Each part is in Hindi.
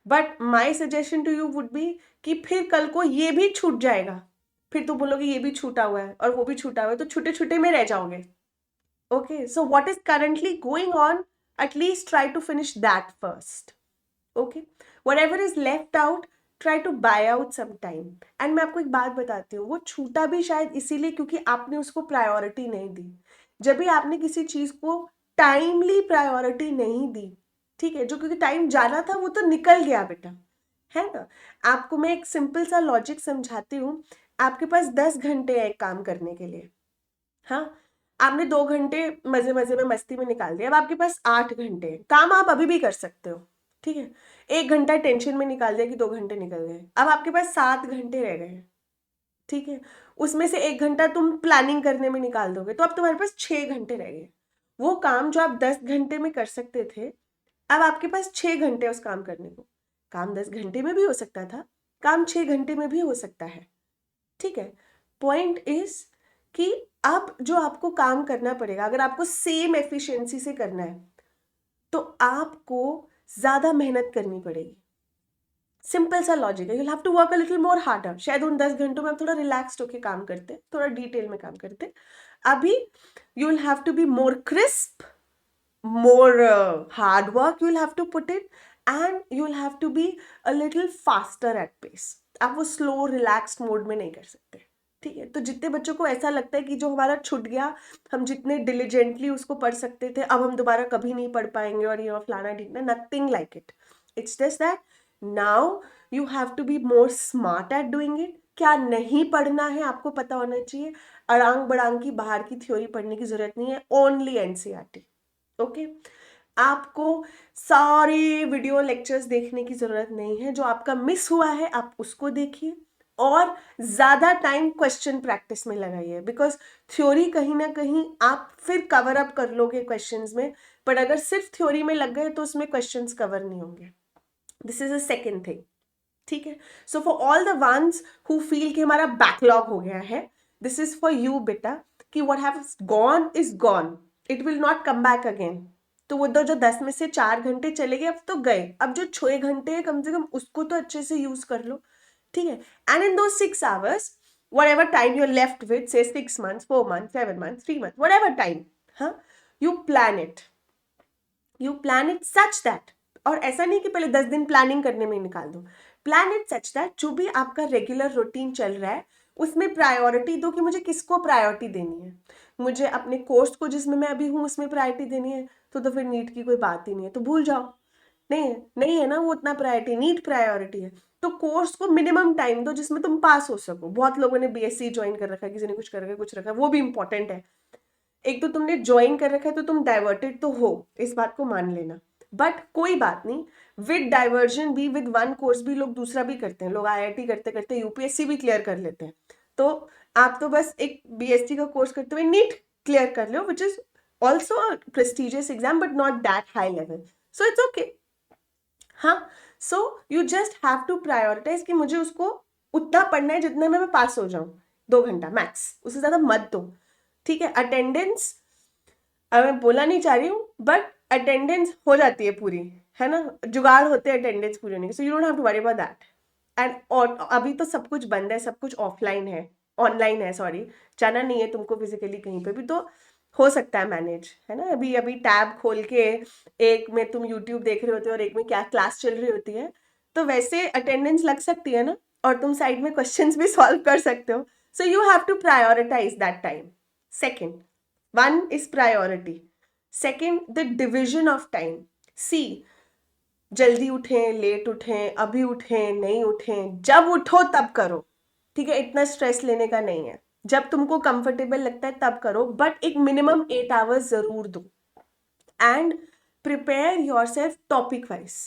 But my suggestion to you would be कि फिर कल को ये भी छूट जाएगा, फिर तो बोलोगे ये भी छूटा हुआ है और वो भी छूटा हुआ है, तो छूटे छूटे में रह जाओगे. Okay, so what is currently going on, at least try to finish that first. Okay, whatever is left out, try to buy out some time. And मैं आपको एक बात बताती हूँ, वो छूटा भी शायद इसीलिए क्योंकि आपने उसको प्रायोरिटी नहीं दी. जब भी आपने किसी चीज को टाइमली प्रायोरिटी नहीं दी, ठीक है, जो क्योंकि टाइम जाना था वो तो निकल गया बेटा, है ना. आपको मैं एक सिंपल सा लॉजिक समझाती हूँ. आपके पास 10 घंटे है एक काम करने के लिए, हाँ. आपने 2 घंटे मजे मजे में मस्ती में निकाल दिया, अब आपके पास 8 घंटे हैं. काम आप अभी भी कर सकते हो, ठीक है. 1 घंटा टेंशन में निकाल दिया कि 2 घंटे निकल गए, अब आपके पास 7 घंटे रह गए हैं, ठीक है. उसमें से 1 घंटा तुम प्लानिंग करने में निकाल दोगे, तो अब तुम्हारे पास 6 घंटे रह गए. वो काम जो आप 10 घंटे में कर सकते थे, अब आपके पास 6 घंटे उस काम करने को. काम 10 घंटे में भी हो सकता था, काम 6 घंटे में भी हो सकता है, ठीक है. पॉइंट इज कि अब जो आपको काम करना पड़ेगा, अगर आपको सेम एफिशिएंसी से करना है तो आपको ज्यादा मेहनत करनी पड़ेगी. सिंपल सा लॉजिक है. You have to work a little more harder. शायद उन 10 घंटों में आप थोड़ा रिलैक्स्ड होकर काम करते, थोड़ा डिटेल में काम करते. अभी you will have to be more crisp, more hard work you will have to put in, and you will have to be a little faster at pace. आप वो स्लो रिलैक्स्ड मोड में नहीं कर सकते, ठीक है. तो जितने बच्चों को ऐसा लगता है कि जो हमारा छूट गया, हम जितने डिलीजेंटली उसको पढ़ सकते थे अब हम दोबारा कभी नहीं पढ़ पाएंगे और ये फलाना ढीकना, nothing like it. It's just that now you have to be more smart at doing it. क्या नहीं पढ़ना है आपको पता होना चाहिए. अड़ांग बड़ांग की बाहर की थ्योरी पढ़ने की जरूरत नहीं है, ओनली एनसीईआरटी. ओके, आपको सारे वीडियो लेक्चर्स देखने की जरूरत नहीं है. जो आपका मिस हुआ है आप उसको देखिए और ज्यादा टाइम क्वेश्चन प्रैक्टिस में लगाइए, बिकॉज थ्योरी कहीं ना कहीं आप फिर कवर अप कर लोगे क्वेश्चंस में, पर अगर सिर्फ थ्योरी में लग गए तो उसमें क्वेश्चंस कवर नहीं होंगे. This is a second thing, ठीक है. So for all the ones who feel कि हमारा बैकलॉग हो गया है, दिस इज फॉर यू बेटा, कि what have gone is gone, it will not come back again. तो वो जो 10 में से 4 घंटे चले गए अब तो गए, अब जो 6 घंटे है कम से कम उसको तो अच्छे से यूज कर लो, ठीक है. एंड इन दो 6 hours, whatever time you're left with, say 6 months, 4 months, 7 months, 3 months, whatever time, huh, you plan it. You plan it such that, और ऐसा नहीं कि पहले 10 दिन प्लानिंग करने में निकाल दो. प्लान इट सच दैट जो भी आपका रेगुलर रूटीन चल रहा है उसमें प्रायोरिटी दो कि मुझे किसको प्रायोरिटी देनी है. मुझे अपने कोर्स को जिसमें मैं अभी हूँ उसमें प्रायोरिटी देनी है, तो फिर नीट की कोई बात ही नहीं है, तो भूल जाओ. नहीं है ना वो उतना प्रायोरिटी, नीट प्रायोरिटी है. तो कोर्स को मिनिमम टाइम दो जिसमें तुम पास हो सको. बहुत लोगों ने बीएससी ज्वाइन कर रखा है, किसी ने कुछ कर रखा है, कुछ रखा है, वो भी इंपॉर्टेंट है. एक तो तुमने ज्वाइन कर रखा है तो तुम डाइवर्टेड तो हो, इस बात को मान लेना. बट कोई बात नहीं, विद डाइवर्जन भी, विद वन कोर्स भी लोग दूसरा भी करते हैं. लोग आईआईटी करते करते यूपीएससी भी क्लियर कर लेते हैं. तो आप तो बस एक बीएससी का कोर्स करते हुए नीट क्लियर कर लो, which is also a prestigious exam but not that high level. So it's okay. हाँ, so you just have to prioritize कि मुझे उसको उतना पढ़ना है जितना में मैं पास हो जाऊं. 2 घंटा मैक्स, उससे ज्यादा मत दो, ठीक है. अटेंडेंस, अब मैं बोला नहीं चाह रही हूँ बट अटेंडेंस हो जाती है पूरी, है ना. जुगाड़ होते हैं अटेंडेंस पूरी होने के, so you don't have to worry about that. And अभी तो सब कुछ बंद है, सब कुछ ऑफलाइन है, ऑनलाइन है, सॉरी. जाना नहीं है तुमको फिजिकली कहीं पे भी, तो हो सकता है मैनेज, है ना. अभी अभी टैब खोल के एक में तुम यूट्यूब देख रहे होते हो और एक में क्या क्लास चल रही होती है, तो वैसे अटेंडेंस लग सकती है ना, और तुम साइड में क्वेश्चंस भी सॉल्व कर सकते हो. So you have to prioritize that time. Second, one is priority. Second, the division of time. See, जल्दी उठें, लेट उठें, अभी उठें, नहीं उठें, जब उठो तब करो, ठीक है. इतना स्ट्रेस लेने का नहीं है. जब तुमको कंफर्टेबल लगता है तब करो, बट एक मिनिमम 8 hours जरूर दो. And prepare your self topic wise.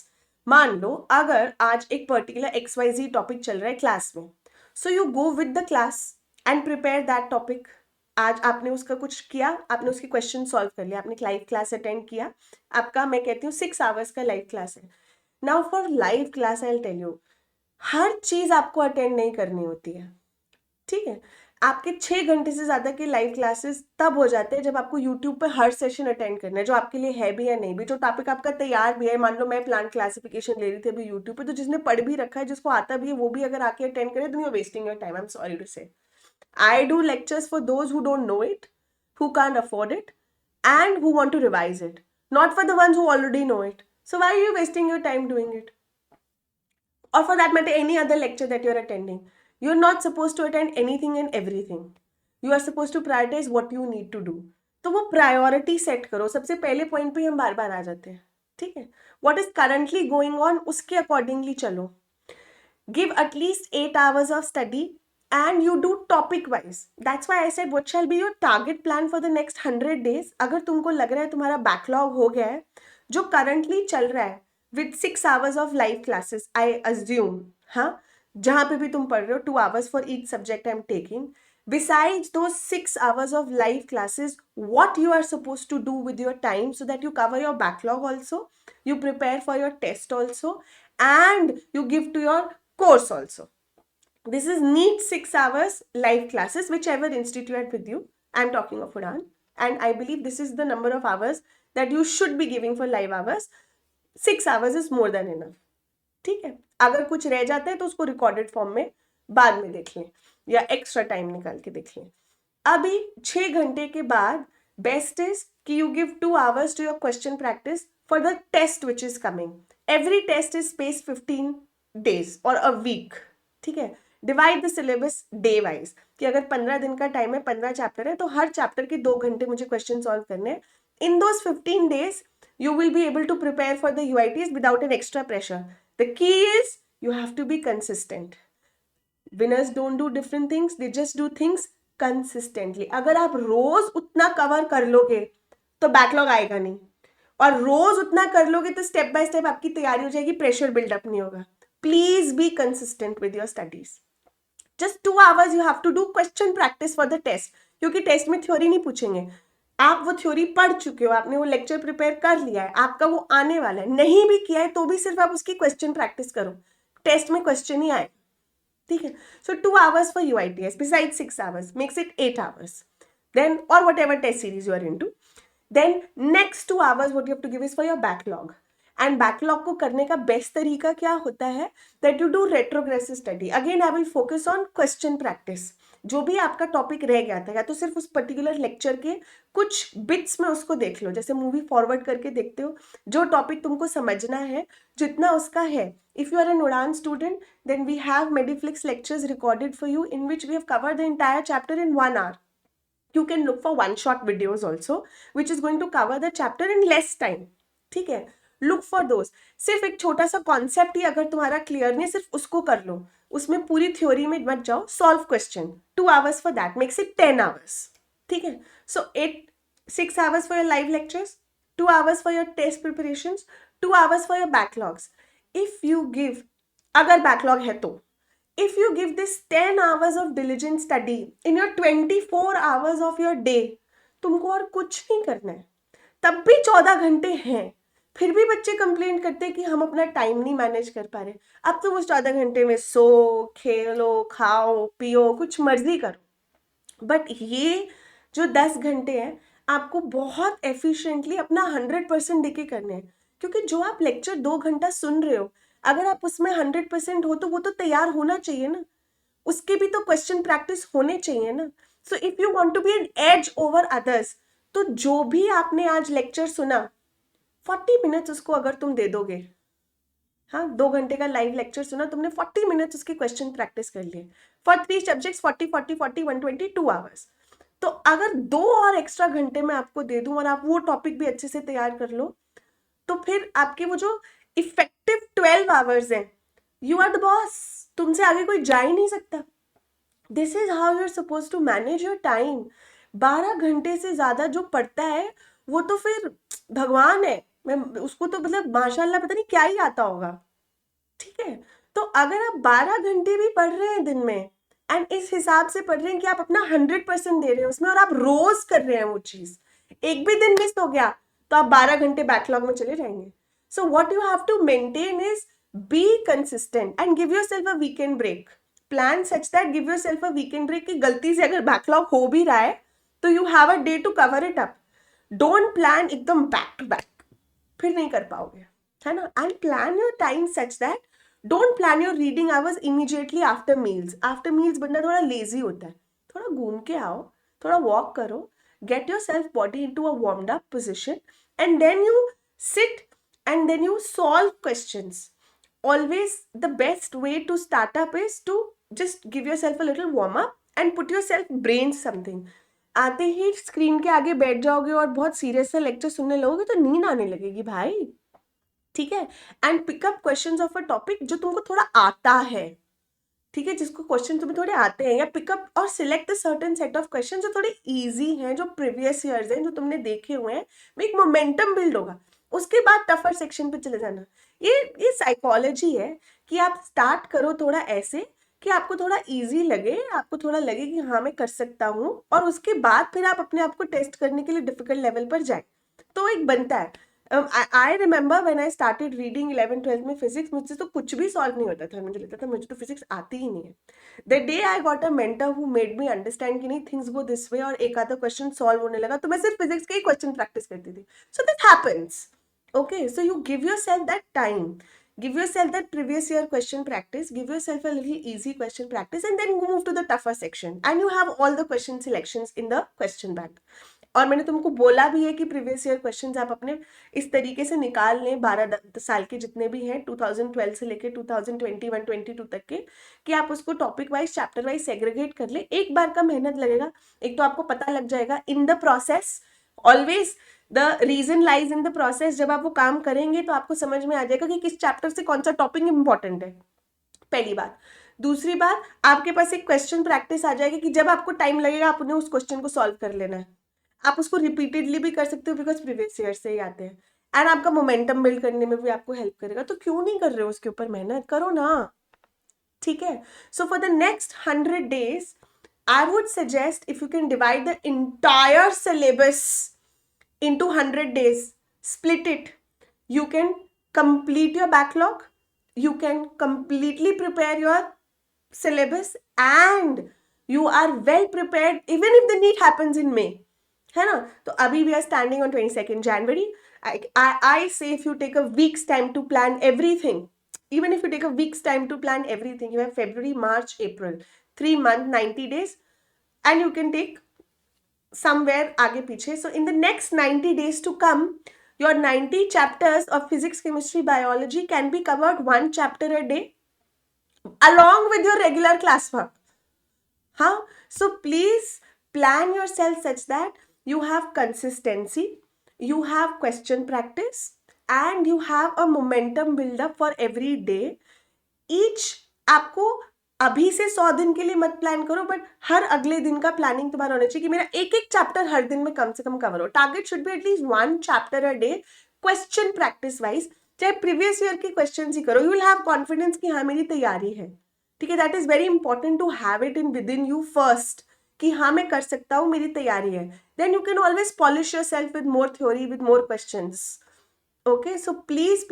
मान लो अगर आज एक पर्टिकुलर XYZ टॉपिक चल रहा है क्लास में, so you go with the class and prepare that topic. आज आपने उसका कुछ किया, आपने उसके क्वेश्चन सॉल्व कर लिया, आपने लाइव क्लास अटेंड किया. आपका मैं कहती हूँ 6 hours का लाइव क्लास है. Now for live class I will tell you, हर चीज आपको अटेंड नहीं करनी होती है, ठीक है. आपके 6 घंटे से ज्यादा के लाइव क्लासेस तब हो जाते हैं जब आपको यूट्यूब पे हर सेशन अटेंड करना है, जो आपके लिए है भी या नहीं भी, जो टॉपिक आपका तैयार भी है। मान लो मैं प्लांट क्लासिफिकेशन ले रही थी अभी यूट्यूब पे, तो जिसने पढ़ भी रखा है, जिसको आता भी है, वो भी अगर आके अटेंड करे, तो you are wasting your time. I am sorry to say. I do lectures for those who don't know it, who can't afford it, and who want to revise it, not for the ones who already know it. So why are you wasting your time doing it? Or for that matter, any other lecture that you're attending. You're not supposed to attend anything and everything. You are supposed to prioritize what you need to do. तो वो प्रायोरिटी सेट करो। सबसे पहले पॉइंट पे हम बार बार आ जाते हैं, ठीक है। What is currently going on, उसके अकॉर्डिंगली चलो। Give at least 8 hours of study and you do topic wise. That's why I said what shall be your target plan for the next 100 days. अगर तुमको लग रहा है तुम्हारा बैकलॉग हो गया है, जो करंटली चल रहा है with 6 hours of live classes, I assume, हाँ, जहाँ पे भी तुम पढ़ रहे हो, 2 hours for each subject I'm taking. Besides those 6 hours of live classes, what you are supposed to do with your time so that you cover your backlog also, you prepare for your test also, and you give to your course also. This is neat 6 hours live classes, whichever institute with you. I'm talking of Udan, and I believe this is the number of hours that you should be giving for live hours. 6 hours is more than enough. ठीक है, अगर कुछ रह जाता है तो उसको रिकॉर्डेड फॉर्म में बाद में देख लें, या एक्स्ट्रा टाइम निकाल के देख लें। अभी 6 घंटे के बाद बेस्ट इज कि you give 2 hours to your question practice for the test which is coming. Every test is spaced 15 days or a week. ठीक है, divide the syllabus day wise, कि अगर 15 दिन का टाइम है, 15 चैप्टर है, तो हर चैप्टर के 2 घंटे मुझे क्वेश्चन सॉल्व करने हैं। In those 15 days you will be able to prepare for the UITs without an extra pressure. The key is you have to be consistent. Winners don't do different things, they just do things consistently. अगर आप रोज उतना कवर कर लोगे तो बैकलॉग आएगा नहीं, और रोज उतना कर लोगे तो स्टेप बाय स्टेप आपकी तैयारी हो जाएगी, प्रेशर बिल्डअप नहीं होगा। Please be consistent with your studies. Just 2 hours you have to do question practice for the test, क्योंकि टेस्ट में थ्योरी नहीं पूछेंगे। आप वो थ्योरी पढ़ चुके हो, आपने वो लेक्चर प्रिपेयर कर लिया है, आपका वो आने वाला है। नहीं भी किया है तो भी सिर्फ आप उसकी क्वेश्चन प्रैक्टिस करो, टेस्ट में क्वेश्चन ही आए, ठीक है। सो 2 hours for UITS besides 6 hours makes it 8 hours. Then, or whatever test series you are into. Then next 2 hours what you have to give is for your backlog. And backlog को करने का बेस्ट तरीका क्या होता है, that you do retrogressive study. Again I will focus on question practice. जो भी आपका टॉपिक रह गया था, या तो सिर्फ उस पर्टिकुलर लेक्चर के कुछ बिट्स में उसको देख लो, जैसे मूवी फॉरवर्ड करके देखते हो, जो टॉपिक तुमको समझना है जितना उसका है। If you are an Udaan student, then we have Mediflix lectures recorded for you, in which we have covered the entire chapter in 1 hour. You can look for one shot videos also, which is going to cover the chapter in less time. ठीक है, लुक फॉर दोज। सिर्फ एक छोटा सा कॉन्सेप्ट ही अगर तुम्हारा क्लियर नहीं, सिर्फ उसको कर लो, उसमें पूरी थ्योरी में मत जाओ। Solve question, 2 hours for that makes it 10 hours, ठीक है। So 6 hours for your live lectures, 2 hours for your test preparations, 2 hours for your backlogs. If you give, अगर बैकलॉग है तो, if you give this 10 hours of diligent study in your 24 hours of your day, तुमको और कुछ नहीं करना है, तब भी 14 घंटे हैं। फिर भी बच्चे कंप्लेंट करते हैं कि हम अपना टाइम नहीं मैनेज कर पा रहे। अब तुम उस 14 घंटे में सो, खेलो, खाओ, पियो, कुछ मर्जी करो, बट ये जो 10 घंटे हैं आपको बहुत एफिशिएंटली अपना 100% देके करने हैं। क्योंकि जो आप लेक्चर 2 घंटा सुन रहे हो, अगर आप उसमें 100% हो तो वो तो तैयार होना चाहिए ना, उसके भी तो क्वेश्चन प्रैक्टिस होने चाहिए ना। So if you want to be an edge over others, तो जो भी आपने आज लेक्चर सुना, 40 मिनट्स उसको अगर तुम दे दोगे, हाँ, 2 घंटे का लाइव लेक्चर सुना तुमने, 40 मिनट्स उसकी क्वेश्चन प्रैक्टिस कर लिए फॉर 3 सब्जेक्ट्स, 40 40 40 120 2 hours। तो अगर 2 और एक्स्ट्रा घंटे में आपको दे दूं और आप वो टॉपिक भी अच्छे से तैयार कर लो, तो फिर आपके वो जो इफेक्टिव 12 hours हैं, यू आर द बॉस, तुमसे आगे कोई जा ही नहीं सकता। This is how you are suppose to manage your time. 12 घंटे से ज्यादा जो पढ़ता है वो तो फिर भगवान है, मैं उसको तो मतलब माशाल्लाह पता नहीं क्या ही आता होगा, ठीक है। तो अगर आप 12 घंटे भी पढ़ रहे हैं दिन में, एंड इस हिसाब से पढ़ रहे हैं कि आप अपना 100% दे रहे हैं उसमें, और आप रोज कर रहे हैं वो चीज, एक भी दिन मिस हो गया तो आप 12 घंटे बैकलॉग में चले जाएंगे। So what you have to maintain is be consistent and give yourself a weekend break. Plan such that, give yourself a weekend break कि गलती से अगर बैकलॉग हो भी रहा है तो you have a day to cover it up. Don't plan एकदम बैक टू बैक, फिर नहीं कर पाओगे, है ना. And plan your time such that, don't plan your reading hours immediately after meals. After meals बंदा थोड़ा लेजी होता है. थोड़ा घूम के आओ, थोड़ा वॉक करो, get yourself body into a warmed up position, and then you sit and then you solve questions. Always the best way to start up is to just give yourself a little warm up and put yourself brain something. आते ही स्क्रीन के आगे बैठ जाओगे और बहुत सीरियस सा लेक्चर सुनने लगोगे तो नींद आने लगेगी भाई, ठीक है. And pickup questions of a topic जो तुमको थोड़ा आता है, ठीक है, जिसको क्वेश्चन तुम्हें थोड़े आते हैं, या पिकअप और select the certain set of question जो थोड़े इजी हैं, जो प्रीवियस ईयर्स हैं, जो तुमने देखे हुए हैं. एक मोमेंटम बिल्ड होगा. उसके बाद टफर सेक्शन पे चले जाना. ये साइकोलॉजी है कि आप स्टार्ट करो थोड़ा ऐसे कि आपको थोड़ा इजी लगे, आपको थोड़ा लगे कि हाँ मैं कर सकता हूँ, और उसके बाद फिर आप अपने आप को टेस्ट करने के लिए डिफिकल्ट लेवल पर जाए. तो एक बनता है. I remember when I started reading 11th-12th में फिजिक्स, मुझसे तो कुछ भी सॉल्व नहीं होता था. मुझे लगता था मुझे तो फिजिक्स आती ही नहीं है. The day I got a mentor who made me understand कि नहीं थिंग्स गो दिस वे, और एक आधा क्वेश्चन सॉल्व होने लगा, तो मैं सिर्फ फिजिक्स के ही क्वेश्चन प्रैक्टिस करती थी. So this happens. Okay, so you give yourself that time, give yourself that previous year question practice, give yourself a little easy question practice, and then move to the tougher section, and you have all the question selections in the question bank. और मैंने तुमको बोला भी है कि प्रीवियस ईयर क्वेश्चंस आप अपने इस तरीके से निकाल लें, 12 साल के जितने भी हैं 2012 से लेकर 2021-22 तक के, कि आप उसको topic wise chapter wise segregate कर ले. एक बार का मेहनत लगेगा, एक तो आपको पता लग जाएगा in the process. Always the reason lies in the process. जब आप वो काम करेंगे तो आपको समझ में आ जाएगा कि किस चैप्टर से कौन सा टॉपिक इंपॉर्टेंट है, पहली बात. दूसरी बात, आपके पास एक क्वेश्चन प्रैक्टिस आ जाएगी कि जब आपको टाइम लगेगा आपने उस क्वेश्चन को सॉल्व कर लेना है. आप उसको रिपीटेडली भी कर सकते हो बिकॉज प्रीवियस ईयर से ही आते हैं. एंड आपका मोमेंटम बिल्ड करने में भी आपको हेल्प करेगा. तो क्यों नहीं कर रहे हो उसके ऊपर मेहनत करो ना, ठीक है. So for the next 100 days I would suggest if you can divide the entire syllabus into 100 days, split it, you can complete your backlog, you can completely prepare your syllabus, and you are well prepared even if the NEET happens in May, है ना. तो अभी we are standing on 22nd January. I say if you take a week's time to plan everything, even if you take a week's time to plan everything, you have February, March, April, 3 months, 90 days, and you can take somewhere आगे पीछे. So in the next 90 days to come, your 90 chapters of physics, chemistry, biology can be covered 1 chapter a day along with your regular classwork. Huh? So please plan yourself such that you have consistency, you have question practice, and you have a momentum build up for every day. Each आपको अभी से 100 दिन के लिए मत प्लान करो, बट हर अगले दिन का प्लानिंग तुम्हारा होना चाहिए कि मेरा एक एक चैप्टर हर दिन में कम से कम कवर हो. Target should be at least 1 chapter a day, question practice wise. चाहे प्रीवियस ईयर के क्वेश्चन ही करो, यू विल हैव कॉन्फिडेंस कि हाँ मेरी तैयारी है, ठीक है. That is very important to have it in within you first, कि हाँ मैं कर सकता हूँ, मेरी तैयारी है. Then you can always polish yourself with more theory, with more questions. Okay, so please,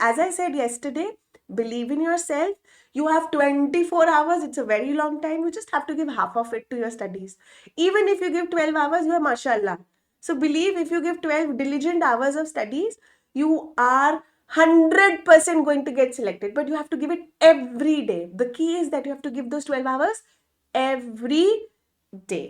as I said yesterday, believe in yourself. You have 24 hours. It's a very long time. You just have to give half of it to your studies. Even if you give 12 hours, you are mashallah. So believe, if you give 12 diligent hours of studies, you are 100% going to get selected. But you have to give it every day. The key is that you have to give those 12 hours every day.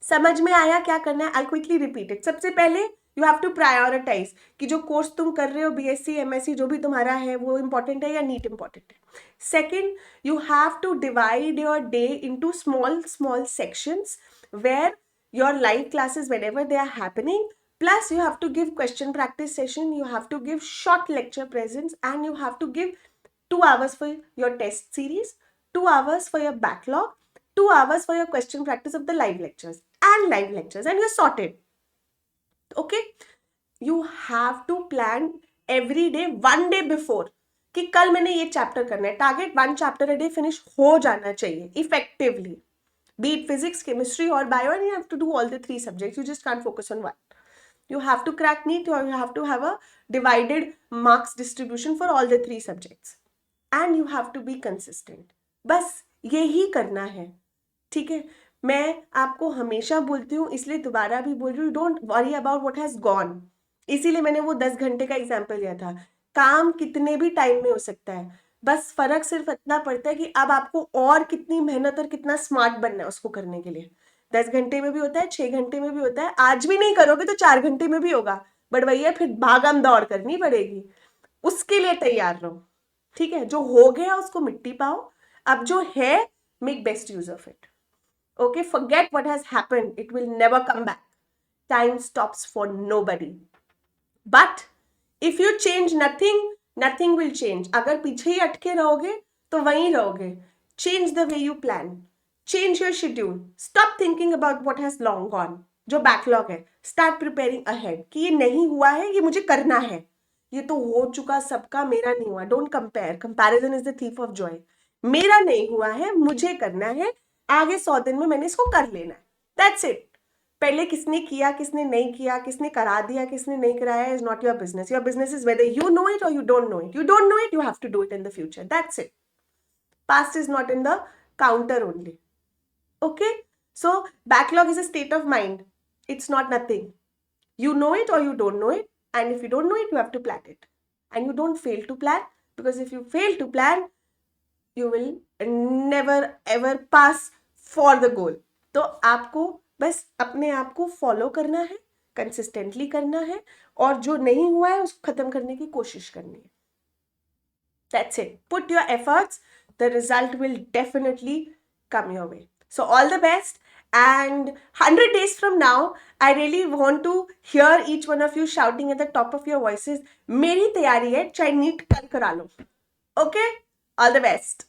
समझ में आया क्या करना है? I'll quickly repeat it. सबसे पहले यू हैव टू प्रायोरिटाइज कि जो कोर्स तुम कर रहे हो, बीएससी, एमएससी, जो भी तुम्हारा है, वो इंपॉर्टेंट है या नीट इंपॉर्टेंट है. Second, you have to divide your day into small sections where your live classes whenever they are happening, plus you have to give question practice session, you have to give short lecture presence, and you have to give 2 hours for your test series, 2 hours for your backlog, 2 hours for your question practice of the live lectures, and you're sorted. Okay, you have to plan every day 1 day before कि कल मैंने ये चैप्टर करना है. Target 1 chapter a day finish हो जाना चाहिए effectively, be it physics, chemistry or bio, and you have to do all the 3 subjects. You just can't focus on one. You have to crack NEET, or you have to have a divided marks distribution for all the 3 subjects, and you have to be consistent. बस यही करना है, ठीक है। मैं आपको हमेशा बोलती हूँ, इसलिए दोबारा भी बोल रही हूँ, don't worry about what has gone. इसीलिए मैंने वो 10 घंटे का एग्जाम्पल दिया था। काम कितने भी टाइम में हो सकता है, बस फर्क सिर्फ इतना पड़ता है कि अब आपको और कितनी मेहनत और कितना स्मार्ट बनना है उसको करने के लिए। 10 घंटे में भी होता है, 6 घंटे में भी होता है, आज भी नहीं करोगे तो 4 घंटे में भी होगा, बट भैया फिर भागम दौड़ करनी पड़ेगी, उसके लिए तैयार रहो, ठीक है। जो हो गया उसको मिट्टी पाओ, अब जो है make best use of it. Okay, forget what has happened. It will never come back. Time stops for nobody. But if you change nothing, nothing will change. अगर पीछे ही अटके रहोगे तो वहीं रहोगे. Change the way you plan. Change your schedule. Stop thinking about what has long gone. जो backlog है, start preparing ahead. कि ये नहीं हुआ है, ये मुझे करना है. ये तो हो चुका सबका, मेरा नहीं हुआ. Don't compare. Comparison is the thief of joy. मेरा नहीं हुआ है, मुझे करना है. आगे 100 दिन में मैंने इसको कर लेना है. That's it. पहले किसने किया, किसने नहीं किया, किसने करा दिया, किसने नहीं कराया, is not your business. Your business is whether you know it और you don't know it. You don't know it, you have to do it in the future. That's it. Past is not in the counter only. Okay? So backlog is a state of mind. It's not nothing. You know it or you don't know it. And if you don't know it, you have to plan it. And you don't fail to plan, because if you fail to plan, you will never ever pass for the goal. तो आपको बस अपने आप को फॉलो करना है, कंसिस्टेंटली करना है, और जो नहीं हुआ है उसको खत्म करने की कोशिश करनी है. That's it. Put your efforts. The result will definitely come your way. So all the best. And 100 days from now, I really want to hear each one of you shouting at the top of your voices. मेरी तैयारी है, चाहे नीट कल करा लो. Okay? All the best.